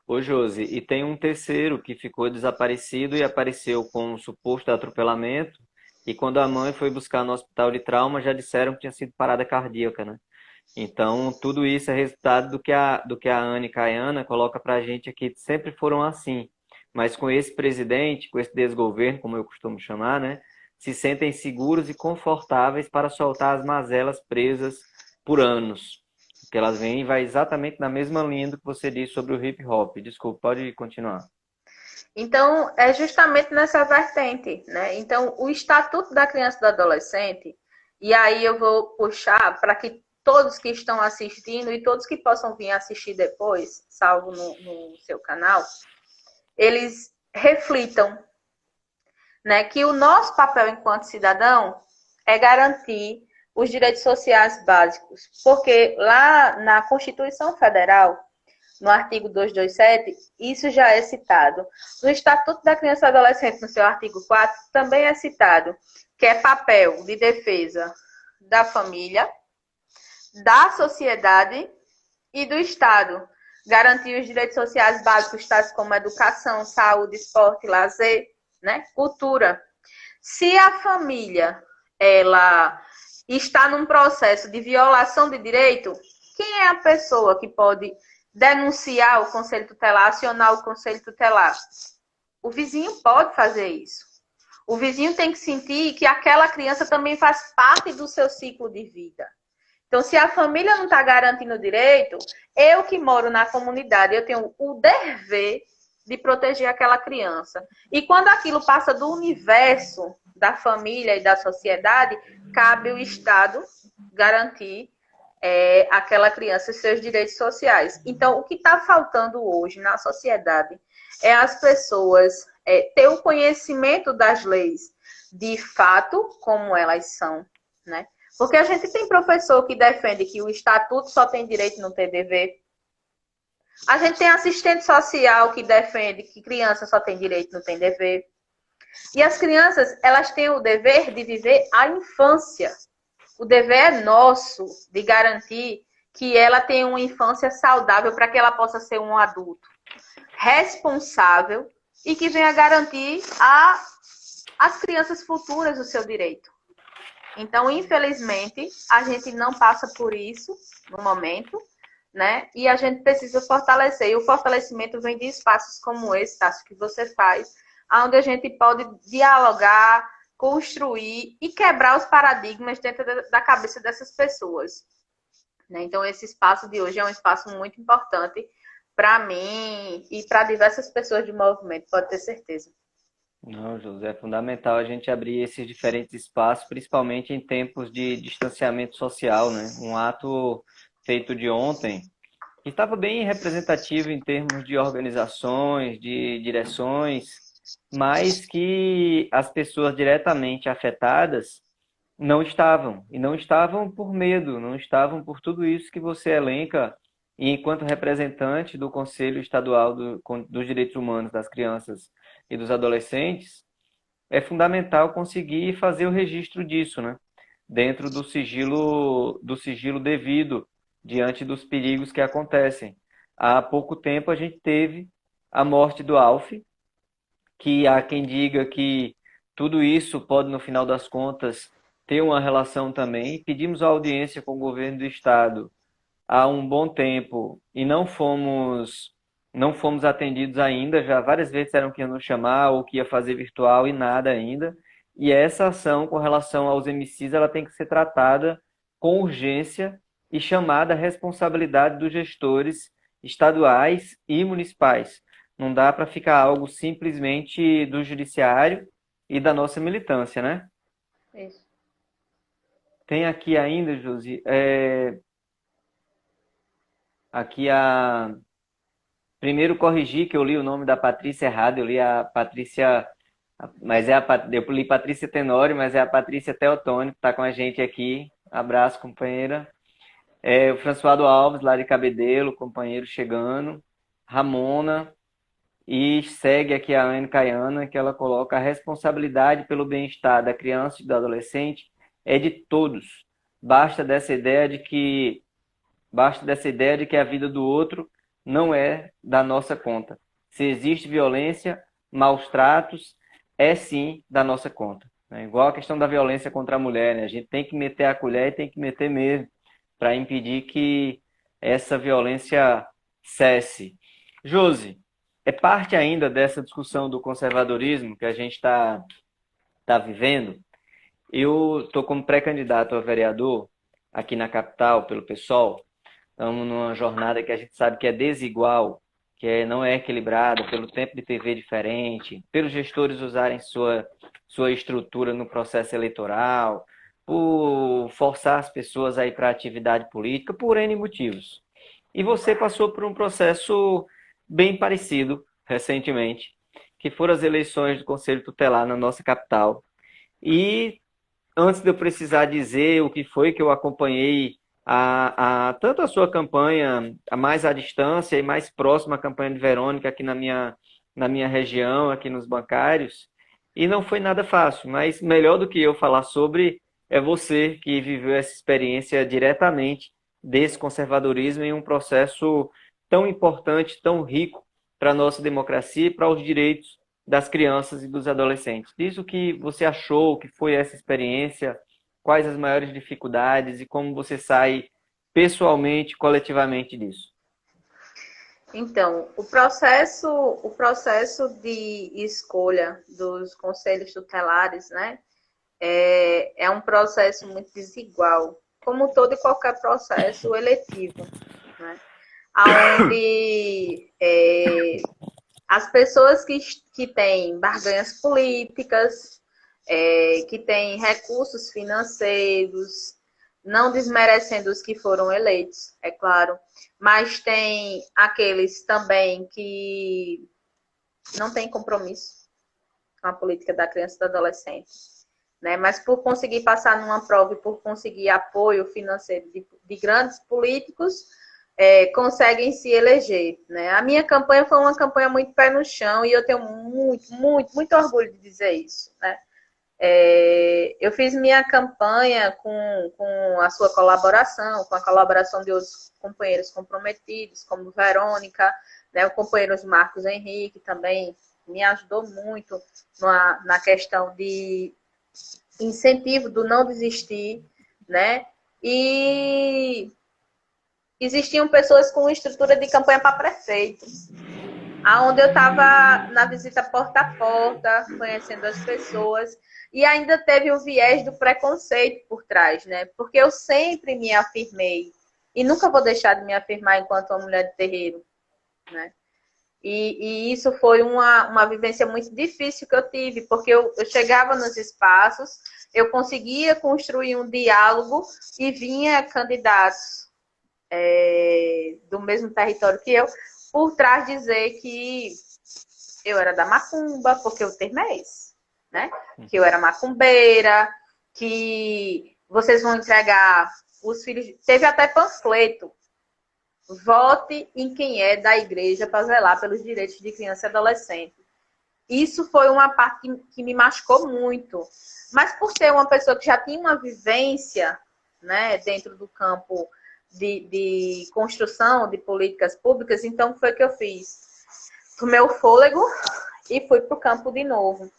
Ô, Josi, e tem um terceiro que ficou desaparecido e apareceu com um suposto atropelamento, e quando a mãe foi buscar no hospital de trauma, já disseram que tinha sido parada cardíaca, né? Então, tudo isso é resultado do que a Ana e Caiana coloca pra gente aqui, que sempre foram assim. Mas com esse presidente, com esse desgoverno, como eu costumo chamar, né? Se sentem seguros e confortáveis para soltar as mazelas presas por anos. Que elas vêm e vai exatamente na mesma linha do que você disse sobre o hip hop. Desculpa, pode continuar. Então, é justamente nessa vertente, né? Então, o Estatuto da Criança e do Adolescente, e aí eu vou puxar para que todos que estão assistindo e todos que possam vir assistir depois, salvo no seu canal, eles reflitam, né, que o nosso papel enquanto cidadão é garantir os direitos sociais básicos, porque lá na Constituição Federal, no artigo 227, isso já é citado. No Estatuto da Criança e Adolescente, no seu artigo 4, também é citado, que é papel de defesa da família, da sociedade e do Estado. Garantir os direitos sociais básicos, tais como educação, saúde, esporte, lazer, né? Cultura. Se a família ela está num processo de violação de direito, quem é a pessoa que pode denunciar o Conselho Tutelar, acionar o Conselho Tutelar? O vizinho pode fazer isso. O vizinho tem que sentir que aquela criança também faz parte do seu ciclo de vida. Então, se a família não está garantindo o direito, eu que moro na comunidade, eu tenho o dever de proteger aquela criança. E quando aquilo passa do universo da família e da sociedade, cabe o Estado garantir aquela criança seus direitos sociais. Então, o que está faltando hoje na sociedade é as pessoas ter o conhecimento das leis de fato, como elas são, né? Porque a gente tem professor que defende que o estatuto só tem direito e não tem dever. A gente tem assistente social que defende que criança só tem direito e não tem dever. E as crianças, elas têm o dever de viver a infância. O dever é nosso de garantir que ela tenha uma infância saudável para que ela possa ser um adulto responsável e que venha garantir às crianças futuras o seu direito. Então, infelizmente, a gente não passa por isso no momento, né? E a gente precisa fortalecer. E o fortalecimento vem de espaços como esse, Tássio, que você faz, onde a gente pode dialogar, construir e quebrar os paradigmas dentro da cabeça dessas pessoas. Né? Então, esse espaço de hoje é um espaço muito importante para mim e para diversas pessoas do movimento, pode ter certeza. Não, José, é fundamental a gente abrir esses diferentes espaços, principalmente em tempos de distanciamento social, né? Um ato feito de ontem, que estava bem representativo em termos de organizações, de direções, mas que as pessoas diretamente afetadas não estavam. E não estavam por medo, não estavam por tudo isso que você elenca E enquanto representante do Conselho Estadual dos Direitos Humanos das Crianças e dos Adolescentes, é fundamental conseguir fazer o registro disso, né? Dentro do sigilo devido, diante dos perigos que acontecem. Há pouco tempo a gente teve a morte do Alf, que há quem diga que tudo isso pode, no final das contas, ter uma relação também. Pedimos a audiência com o governo do Estado há um bom tempo e não fomos atendidos ainda. Já várias vezes disseram que ia nos chamar ou que ia fazer virtual e nada ainda. E essa ação com relação aos MCs, ela tem que ser tratada com urgência e chamada à responsabilidade dos gestores estaduais e municipais. Não dá para ficar algo simplesmente do judiciário e da nossa militância, né? Isso. Tem aqui ainda, Josi, aqui primeiro corrigir que eu li o nome da Patrícia errado, eu li a Patrícia, mas eu li Patrícia Tenório, mas é a Patrícia Teotônio, que está com a gente aqui. Abraço, companheira. O Françoado Alves, lá de Cabedelo, companheiro chegando. Ramona. E segue aqui a Anne Caiana, que ela coloca: a responsabilidade pelo bem-estar da criança e do adolescente é de todos. Basta dessa ideia de que a vida do outro não é da nossa conta. Se existe violência, maus tratos, é sim da nossa conta. É igual a questão da violência contra a mulher, né? A gente tem que meter a colher e tem que meter mesmo, para impedir que essa violência cesse. Josi, é parte ainda dessa discussão do conservadorismo que a gente está vivendo. Eu estou como pré-candidato a vereador aqui na capital, pelo PSOL. Estamos numa jornada que a gente sabe que é desigual, que não é equilibrada, pelo tempo de TV diferente, pelos gestores usarem sua estrutura no processo eleitoral, por forçar as pessoas a ir para a atividade política, por N motivos. E você passou por um processo bem parecido recentemente, que foram as eleições do Conselho Tutelar na nossa capital. E antes de eu precisar dizer o que foi que eu acompanhei tanto a sua campanha mais à distância e mais próxima à campanha de Verônica aqui na minha região, aqui nos bancários, e não foi nada fácil, mas melhor do que eu falar sobre é você que viveu essa experiência diretamente desse conservadorismo em um processo tão importante, tão rico para a nossa democracia e para os direitos das crianças e dos adolescentes. Diz o que você achou, o que foi essa experiência, quais as maiores dificuldades e como você sai pessoalmente, coletivamente disso. Então, o processo de escolha dos conselhos tutelares, né, é um processo muito desigual, como todo e qualquer processo eletivo, né, onde as pessoas que têm barganhas políticas, que têm recursos financeiros, não desmerecendo os que foram eleitos, é claro, mas tem aqueles também que não têm compromisso com a política da criança e do adolescente, né? Mas por conseguir passar numa prova e por conseguir apoio financeiro de grandes políticos, conseguem se eleger, né? A minha campanha foi uma campanha muito pé no chão e eu tenho muito orgulho de dizer isso, né? Eu fiz minha campanha com a sua colaboração, com a colaboração de outros companheiros comprometidos, como Verônica, né, o companheiro Marcos Henrique também me ajudou muito na questão de incentivo do não desistir, né? E existiam pessoas com estrutura de campanha para prefeito, aonde eu estava na visita porta a porta, conhecendo as pessoas, e ainda teve o viés do preconceito por trás, né? Porque eu sempre me afirmei, e nunca vou deixar de me afirmar enquanto uma mulher de terreiro, né? E isso foi uma vivência muito difícil que eu tive, porque eu chegava nos espaços, eu conseguia construir um diálogo e vinha candidatos do mesmo território que eu, por trás dizer que eu era da macumba, porque o termo é esse, né? Que eu era macumbeira, que vocês vão entregar os filhos... Teve até panfleto vote em quem é da igreja para zelar pelos direitos de criança e adolescente. Isso foi uma parte que me machucou muito. Mas por ser uma pessoa que já tinha uma vivência, né, dentro do campo de construção de políticas públicas, então foi o que eu fiz. Tomei o fôlego e fui para o campo de novo.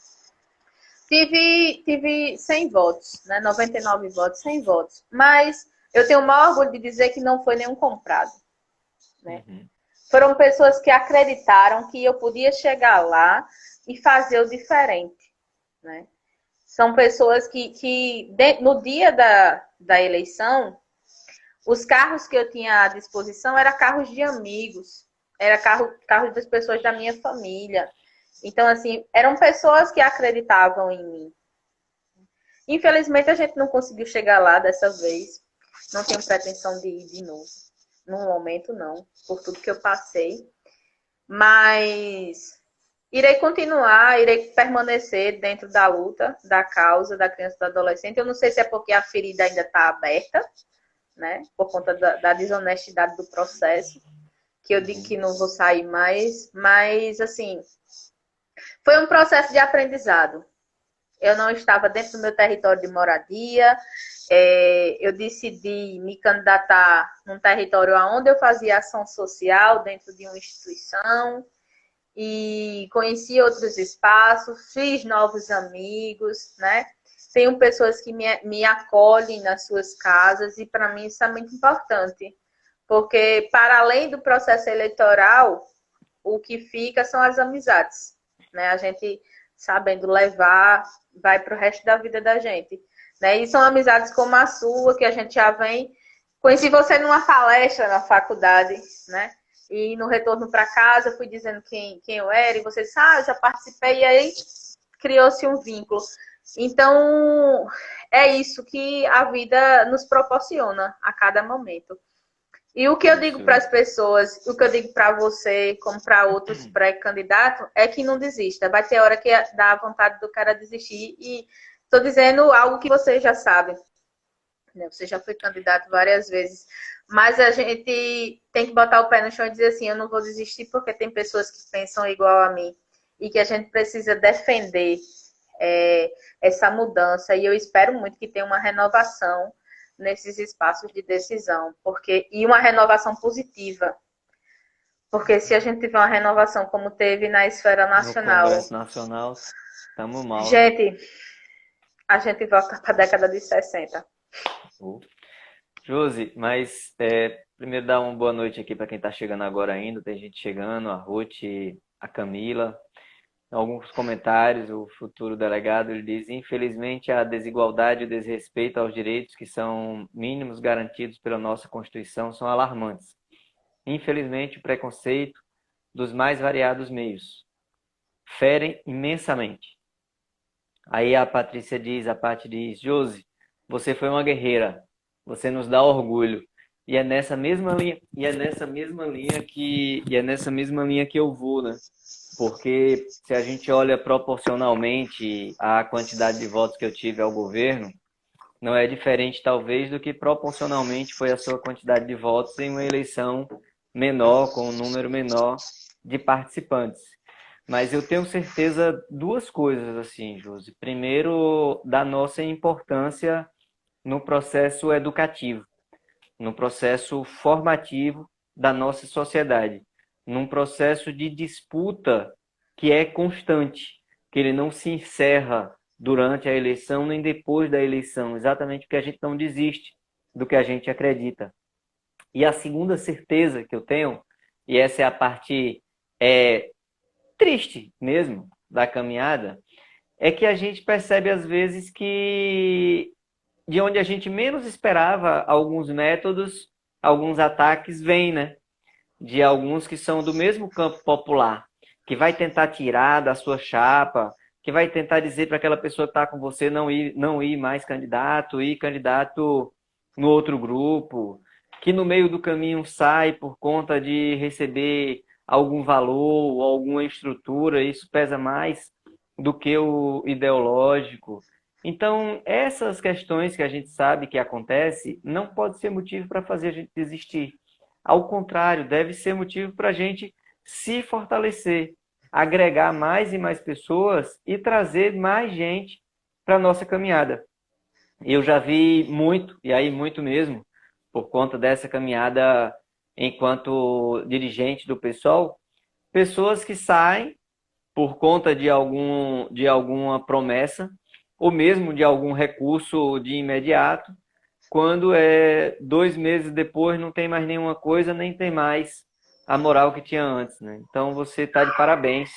Tive 100 votos, né, 99 votos, 100 votos. Mas eu tenho o maior orgulho de dizer que não foi nenhum comprado. Né? Foram pessoas que acreditaram que eu podia chegar lá e fazer o diferente. Né? São pessoas que no dia da eleição, os carros que eu tinha à disposição eram carros de amigos, era carros das pessoas da minha família. Então, assim, eram pessoas que acreditavam em mim. Infelizmente, a gente não conseguiu chegar lá dessa vez. Não tenho pretensão de ir de novo. No momento, não, por tudo que eu passei. Mas irei continuar, irei permanecer dentro da luta, da causa da criança e do adolescente. Eu não sei se é porque a ferida ainda está aberta, né? Por conta da desonestidade do processo, que eu digo que não vou sair mais. Mas, assim, foi um processo de aprendizado. Eu não estava dentro do meu território de moradia. Eu decidi me candidatar num território onde eu fazia ação social dentro de uma instituição e conheci outros espaços, fiz novos amigos, né? Tenho pessoas que me acolhem nas suas casas e para mim isso é muito importante, porque para além do processo eleitoral, o que fica são as amizades, né? A gente sabendo levar, vai para o resto da vida da gente. Né? E são amizades como a sua, que a gente já vem. Conheci você numa palestra na faculdade, né? E no retorno para casa, fui dizendo quem eu era, e você disse, eu já participei, e aí criou-se um vínculo. Então, é isso que a vida nos proporciona a cada momento. E o que eu digo para as pessoas, o que eu digo para você, como para outros pré-candidatos, é que não desista. Vai ter hora que dá vontade do cara desistir. E estou dizendo algo que você já sabe. Você já foi candidato várias vezes. Mas a gente tem que botar o pé no chão e dizer assim, eu não vou desistir porque tem pessoas que pensam igual a mim. E que a gente precisa defender essa mudança. E eu espero muito que tenha uma renovação nesses espaços de decisão, e uma renovação positiva. Porque se a gente tiver uma renovação como teve na esfera nacional... No Congresso Nacional, estamos mal. Gente, a gente volta para a década de 60. Josi, mas primeiro dar uma boa noite aqui para quem está chegando agora ainda. Tem gente chegando, a Ruth, a Camila. Alguns comentários, o futuro delegado ele diz: infelizmente a desigualdade e o desrespeito aos direitos que são mínimos garantidos pela nossa Constituição são alarmantes. Infelizmente o preconceito dos mais variados meios ferem imensamente. Aí a Patrícia diz, a Paty diz: Josi, você foi uma guerreira, você nos dá orgulho. E é nessa mesma linha, que eu vou, né? Porque se a gente olha proporcionalmente a quantidade de votos que eu tive ao governo, não é diferente, talvez, do que proporcionalmente foi a sua quantidade de votos em uma eleição menor, com um número menor de participantes. Mas eu tenho certeza duas coisas, assim, Josi. Primeiro, da nossa importância no processo educativo, no processo formativo da nossa sociedade, num processo de disputa que é constante, que ele não se encerra durante a eleição nem depois da eleição, exatamente porque a gente não desiste do que a gente acredita. E a segunda certeza que eu tenho, e essa é a parte triste mesmo da caminhada, é que a gente percebe às vezes que de onde a gente menos esperava alguns métodos, alguns ataques vêm, né? De alguns que são do mesmo campo popular, que vai tentar tirar da sua chapa, que vai tentar dizer para aquela pessoa que está com você não ir mais candidato, ir candidato no outro grupo, que no meio do caminho sai por conta de receber algum valor ou alguma estrutura, isso pesa mais do que o ideológico. Então, essas questões que a gente sabe que acontece não pode ser motivo para fazer a gente desistir. Ao contrário, deve ser motivo para a gente se fortalecer, agregar mais e mais pessoas e trazer mais gente para a nossa caminhada. Eu já vi muito, e aí muito mesmo, por conta dessa caminhada enquanto dirigente do PSOL, pessoas que saem por conta de alguma promessa, ou mesmo de algum recurso de imediato, quando 2 meses depois não tem mais nenhuma coisa, nem tem mais a moral que tinha antes, né? Então você está de parabéns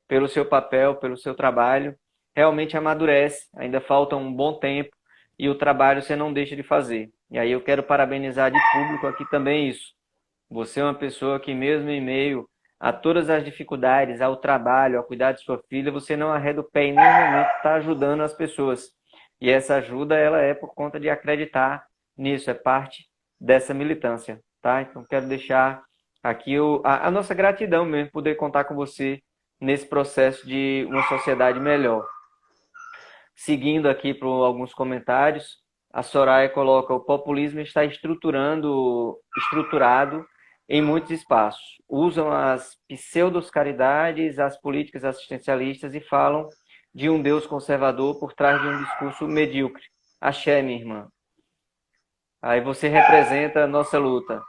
pelo seu papel, pelo seu trabalho, realmente amadurece, ainda falta um bom tempo e o trabalho você não deixa de fazer. E aí eu quero parabenizar de público aqui também isso. Você é uma pessoa que mesmo em meio a todas as dificuldades, ao trabalho, a cuidar de sua filha, você não arreda o pé em nenhum momento, está ajudando as pessoas. E essa ajuda, ela é por conta de acreditar nisso, é parte dessa militância, tá? Então, quero deixar aqui a nossa gratidão mesmo, poder contar com você nesse processo de uma sociedade melhor. Seguindo aqui para alguns comentários, a Soraya coloca: o populismo está estruturado em muitos espaços. Usam as pseudo-caridades, as políticas assistencialistas e falam de um Deus conservador por trás de um discurso medíocre. Axé, minha irmã. Aí você representa a nossa luta.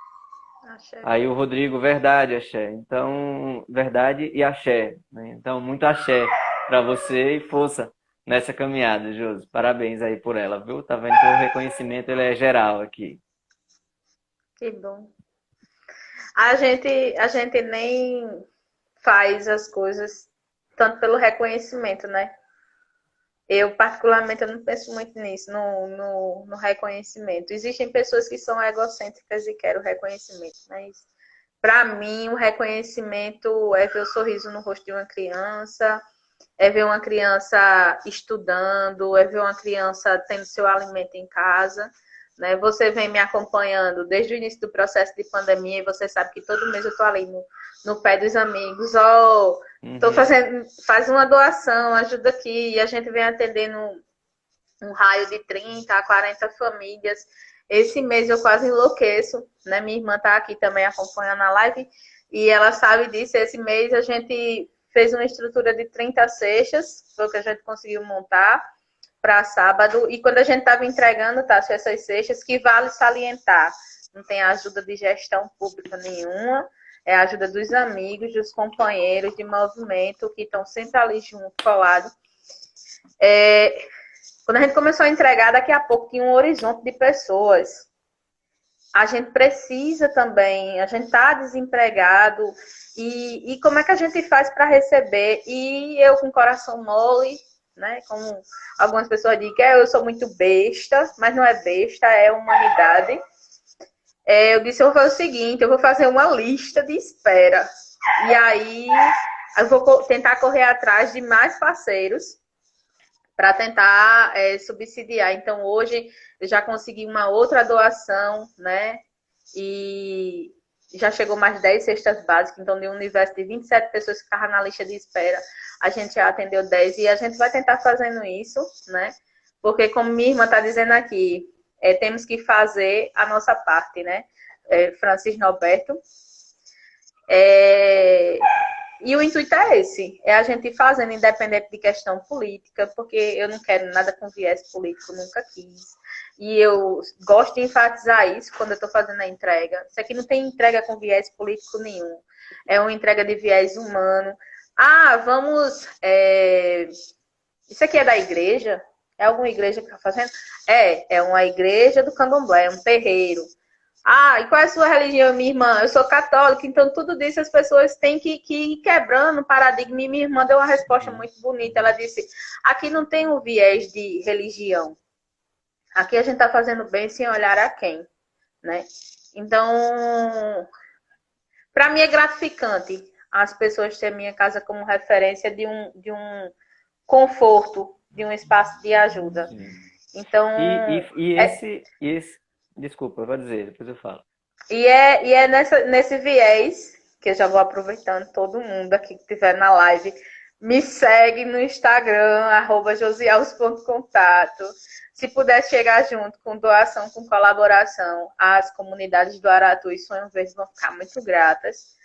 Axé. Aí o Rodrigo: verdade, axé. Então, verdade e axé, né? Então, muito axé para você e força nessa caminhada, Josi. Parabéns aí por ela, viu? Tá vendo que o reconhecimento ele é geral aqui. Que bom. A gente nem faz as coisas tanto pelo reconhecimento, né? Eu, particularmente, eu não penso muito nisso, no reconhecimento. Existem pessoas que são egocêntricas e querem o reconhecimento, mas para mim o reconhecimento é ver o sorriso no rosto de uma criança, é ver uma criança estudando, é ver uma criança tendo seu alimento em casa, né? Você vem me acompanhando desde o início do processo de pandemia e você sabe que todo mês eu estou ali no pé dos amigos, tô fazendo, faz uma doação, ajuda aqui, e a gente vem atendendo um raio de 30 a 40 famílias. Esse mês eu quase enlouqueço, né? Minha irmã está aqui também acompanhando a live e ela sabe disso. Esse mês a gente fez uma estrutura de 30 cestas, foi o que a gente conseguiu montar para sábado. E quando a gente estava entregando, tá, essas cestas, que vale salientar, não tem ajuda de gestão pública nenhuma, é a ajuda dos amigos, dos companheiros de movimento que estão sempre ali junto, colado. Quando a gente começou a entregar, daqui a pouco tinha um horizonte de pessoas. A gente precisa também, a gente está desempregado, e como é que a gente faz para receber? E eu com coração mole, né? Como algumas pessoas dizem, eu sou muito besta, mas não é besta, é humanidade. Eu disse, eu vou fazer o seguinte, eu vou fazer uma lista de espera. E aí eu vou tentar correr atrás de mais parceiros para tentar subsidiar. Então, hoje, eu já consegui uma outra doação, né? E já chegou mais 10 cestas básicas. Então, de um universo de 27 pessoas que ficavam na lista de espera, a gente já atendeu 10. E a gente vai tentar fazendo isso, né? Porque, como minha irmã está dizendo aqui, temos que fazer a nossa parte, né? Francis Norberto. E o intuito é esse, é a gente ir fazendo independente de questão política, porque eu não quero nada com viés político, nunca quis. E eu gosto de enfatizar isso quando eu estou fazendo a entrega. Isso aqui não tem entrega com viés político nenhum. É uma entrega de viés humano. Vamos... Isso aqui é da igreja? É alguma igreja que está fazendo? É uma igreja do candomblé, é um terreiro. E qual é a sua religião, minha irmã? Eu sou católica, então tudo isso as pessoas têm que ir quebrando o paradigma. E minha irmã deu uma resposta muito bonita. Ela disse, aqui não tem um viés de religião. Aqui a gente está fazendo bem sem olhar a quem, né? Então, para mim é gratificante as pessoas terem minha casa como referência de um conforto, de um espaço de ajuda. Então, desculpa, eu vou dizer, depois eu falo. E é nesse viés, que eu já vou aproveitando todo mundo aqui que estiver na live, me segue no Instagram, @josielvis.contato. se pudesse chegar junto com doação, com colaboração, as comunidades do Aratu e Sonho Verde vão ficar muito gratas,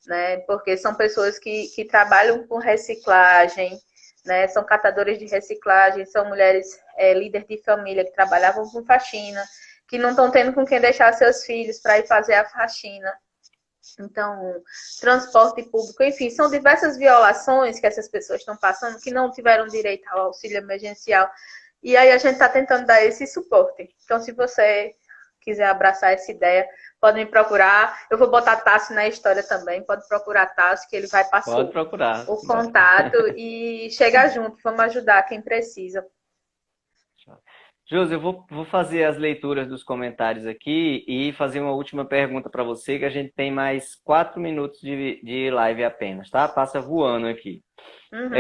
né? Porque são pessoas que trabalham com reciclagem, né? São catadores de reciclagem, são mulheres líderes de família que trabalhavam com faxina, que não estão tendo com quem deixar seus filhos para ir fazer a faxina. Então, transporte público, enfim, são diversas violações que essas pessoas estão passando que não tiveram direito ao auxílio emergencial. E aí a gente está tentando dar esse suporte. Então, se você quiser abraçar essa ideia, pode me procurar. Eu vou botar Tássio na história também. Pode procurar Tássio, que ele vai passar o contato e chega junto. Vamos ajudar quem precisa. Josi, eu vou fazer as leituras dos comentários aqui e fazer uma última pergunta para você, que a gente tem mais 4 minutos de live apenas, tá? Passa voando aqui. Uhum.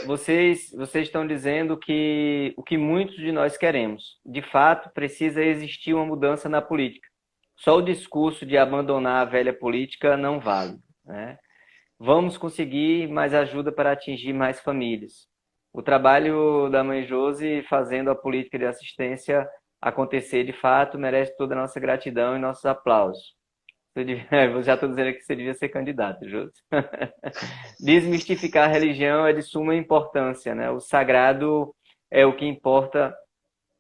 Vocês estão dizendo que o que muitos de nós queremos, de fato, precisa existir uma mudança na política. Só o discurso de abandonar a velha política não vale, né? Vamos conseguir mais ajuda para atingir mais famílias. O trabalho da mãe Josi fazendo a política de assistência acontecer de fato merece toda a nossa gratidão e nossos aplausos. Eu já estou dizendo aqui que você devia ser candidato, Josi. Desmistificar a religião é de suma importância, né? O sagrado é o que importa,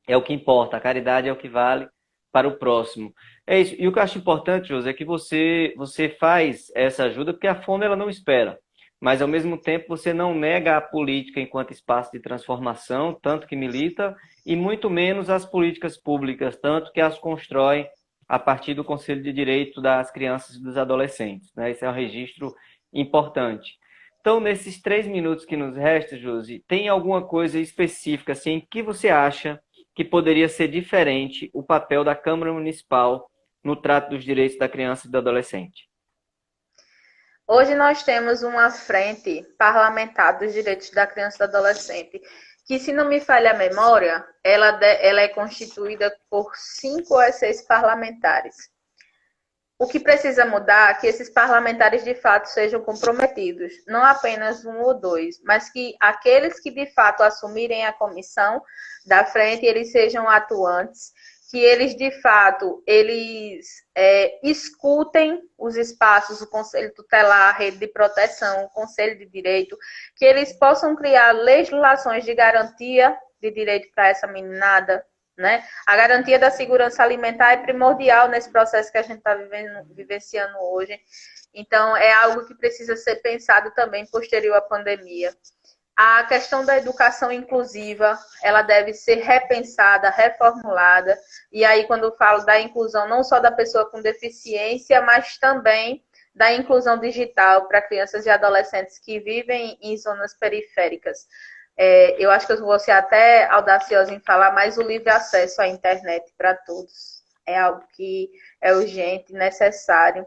a caridade é o que vale para o próximo. É isso. E o que eu acho importante, Josi, é que você faz essa ajuda porque a fome ela não espera. Mas, ao mesmo tempo, você não nega a política enquanto espaço de transformação, tanto que milita, e muito menos as políticas públicas, tanto que as constrói a partir do Conselho de Direito das Crianças e dos Adolescentes, né? Esse é um registro importante. Então, nesses 3 minutos que nos restam, Josi, tem alguma coisa específica assim, que você acha que poderia ser diferente o papel da Câmara Municipal no trato dos direitos da criança e do adolescente? Hoje nós temos uma frente parlamentar dos direitos da criança e do adolescente, que, se não me falha a memória, ela é constituída por 5 ou 6 parlamentares. O que precisa mudar é que esses parlamentares, de fato, sejam comprometidos, não apenas 1 ou 2, mas que aqueles que, de fato, assumirem a comissão da frente, eles sejam atuantes, que eles, de fato, escutem os espaços, o Conselho Tutelar, a Rede de Proteção, o Conselho de Direito, que eles possam criar legislações de garantia de direito para essa meninada, né? A garantia da segurança alimentar é primordial nesse processo que a gente está vivenciando hoje. Então, é algo que precisa ser pensado também posterior à pandemia. A questão da educação inclusiva, ela deve ser repensada, reformulada. E aí, quando eu falo da inclusão, não só da pessoa com deficiência, mas também da inclusão digital para crianças e adolescentes que vivem em zonas periféricas. Eu acho que eu vou ser até audaciosa em falar, mas o livre acesso à internet para todos é algo que é urgente, necessário.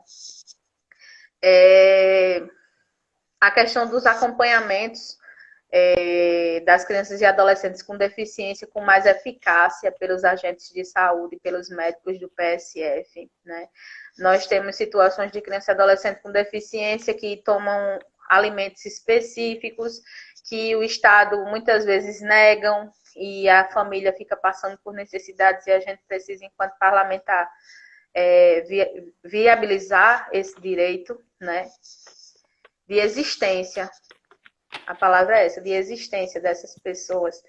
A questão dos acompanhamentos das crianças e adolescentes com deficiência com mais eficácia pelos agentes de saúde, pelos médicos do PSF, né? Nós temos situações de criança e adolescente com deficiência que tomam alimentos específicos, que o Estado muitas vezes negam e a família fica passando por necessidades e a gente precisa, enquanto parlamentar, viabilizar esse direito, né, de existência. A palavra é essa, de existência dessas pessoas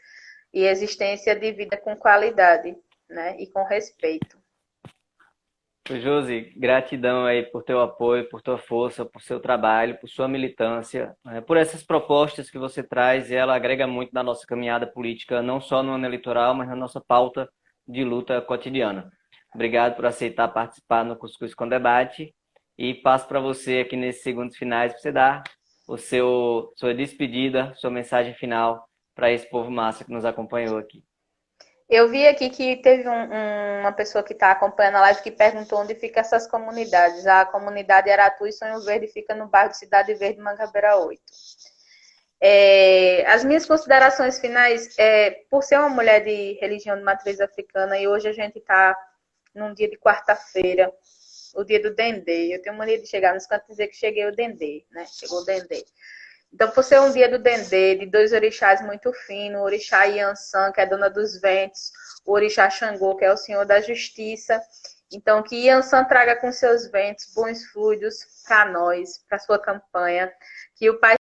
e existência de vida com qualidade, né, e com respeito. Josi, gratidão aí por teu apoio, por tua força, por seu trabalho, por sua militância, né, por essas propostas que você traz, e ela agrega muito na nossa caminhada política, não só no ano eleitoral, mas na nossa pauta de luta cotidiana. Obrigado por aceitar participar no Cuscuz com Debate e passo para você aqui nesses segundos finais para você dar sua despedida, sua mensagem final para esse povo massa que nos acompanhou aqui. Eu vi aqui que teve uma pessoa que está acompanhando a live que perguntou onde ficam essas comunidades. A comunidade Aratu e Sonho Verde fica no bairro de Cidade Verde, Mangabeira 8. As minhas considerações finais, por ser uma mulher de religião de matriz africana, e hoje a gente está num dia de quarta-feira, o dia do Dendê. Eu tenho mania de chegar nos cantos e dizer que cheguei o Dendê, né? Chegou o Dendê. Então, por ser um dia do Dendê, de 2 orixás muito finos, o orixá Yansan, que é dona dos ventos, o orixá Xangô, que é o senhor da justiça. Então, que Yansan traga com seus ventos bons fluidos para nós, para sua campanha. Que o Pai